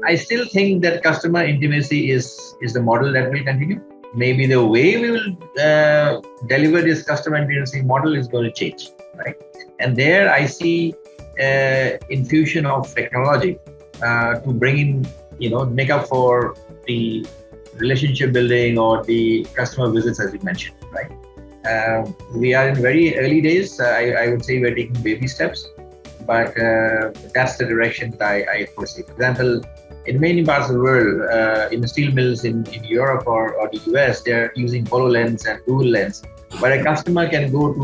I still think that customer intimacy is the model that will continue. Maybe the way we will deliver this customer intimacy model is going to change, right? And there I see infusion of technology to bring in, make up for the relationship building or the customer visits, as you mentioned, right? We are in very early days. I would say we're taking baby steps, but that's the direction that I foresee. For example, in many parts of the world, in the steel mills in Europe or the US, they're using HoloLens and Google Lens. But a customer can go to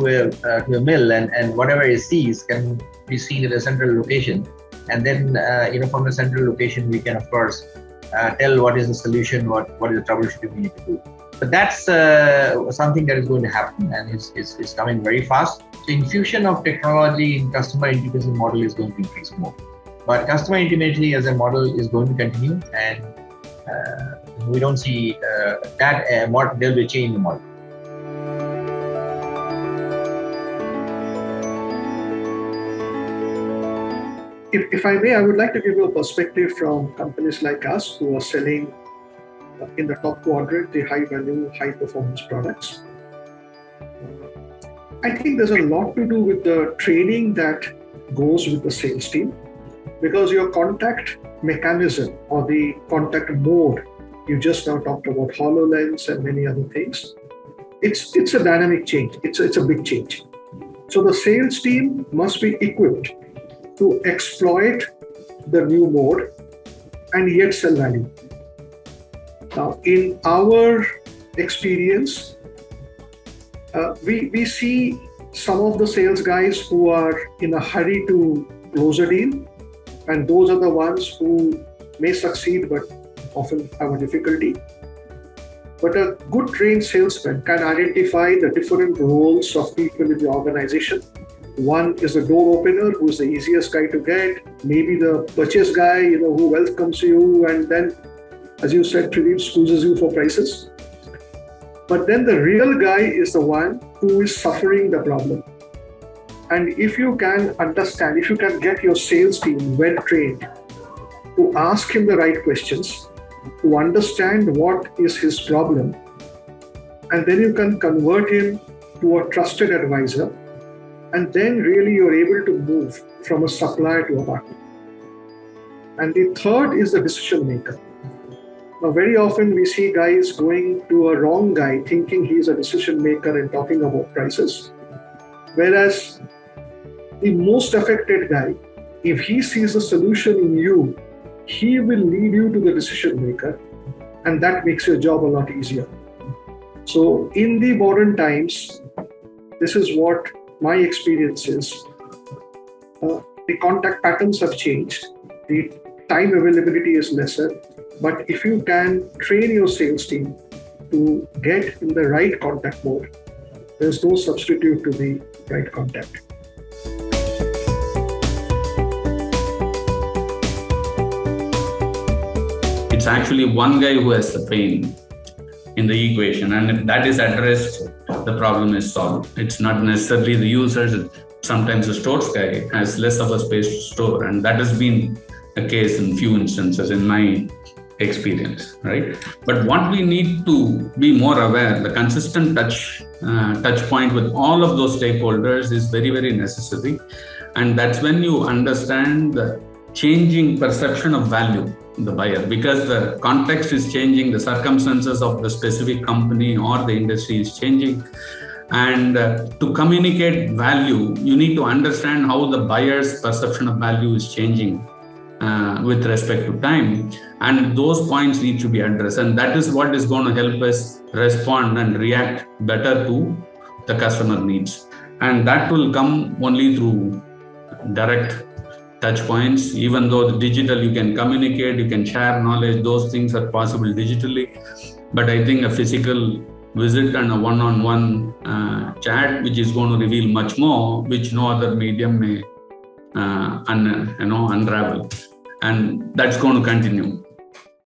a mill and whatever he sees can be seen at a central location. And then, from the central location, we can, of course, tell what is the solution, what is the troubleshooting we need to do. But that's something that is going to happen and is coming very fast. So infusion of technology in customer intimacy model is going to increase more. But customer intimacy as a model is going to continue, and we don't see that there will be a change in the model. If I may, I would like to give you a perspective from companies like us who are selling in the top quadrant, the high value, high performance products. I think there's a lot to do with the training that goes with the sales team, because your contact mechanism or the contact mode, you just now talked about HoloLens and many other things. It's a dynamic change. It's a big change. So the sales team must be equipped to exploit the new mode and yet sell value. Now, in our experience, we see some of the sales guys who are in a hurry to close a deal, and those are the ones who may succeed but often have a difficulty. But a good trained salesman can identify the different roles of people in the organization. One is the door opener, who is the easiest guy to get. Maybe the purchase guy, who welcomes you, and then, as you said, Tridib squeezes you for prices. But then the real guy is the one who is suffering the problem. And if you can understand, if you can get your sales team well trained to ask him the right questions, to understand what is his problem, and then you can convert him to a trusted advisor, and then really you're able to move from a supplier to a partner. And the third is the decision maker. Now, very often we see guys going to a wrong guy thinking he's a decision maker and talking about prices. Whereas the most affected guy, if he sees a solution in you, he will lead you to the decision maker, and that makes your job a lot easier. So in the modern times, this is what my experience is. The contact patterns have changed. The time availability is lesser. But if you can train your sales team to get in the right contact mode, there's no substitute to the right contact. It's actually one guy who has the pain in the equation, and if that is addressed, the problem is solved. It's not necessarily the users. Sometimes the stores guy has less of a space to store, and that has been a case in few instances in my experience, right? But what we need to be more aware, the consistent touch point with all of those stakeholders is very, very necessary. And that's when you understand the changing perception of value in the buyer, because the context is changing, the circumstances of the specific company or the industry is changing. And to communicate value, you need to understand how the buyer's perception of value is changing with respect to time, and those points need to be addressed, and that is what is going to help us respond and react better to the customer needs. And that will come only through direct touch points. Even though the digital, you can communicate, you can share knowledge, those things are possible digitally, but I think a physical visit and a one-on-one chat, which is going to reveal much more, which no other medium may unravel. And that's going to continue.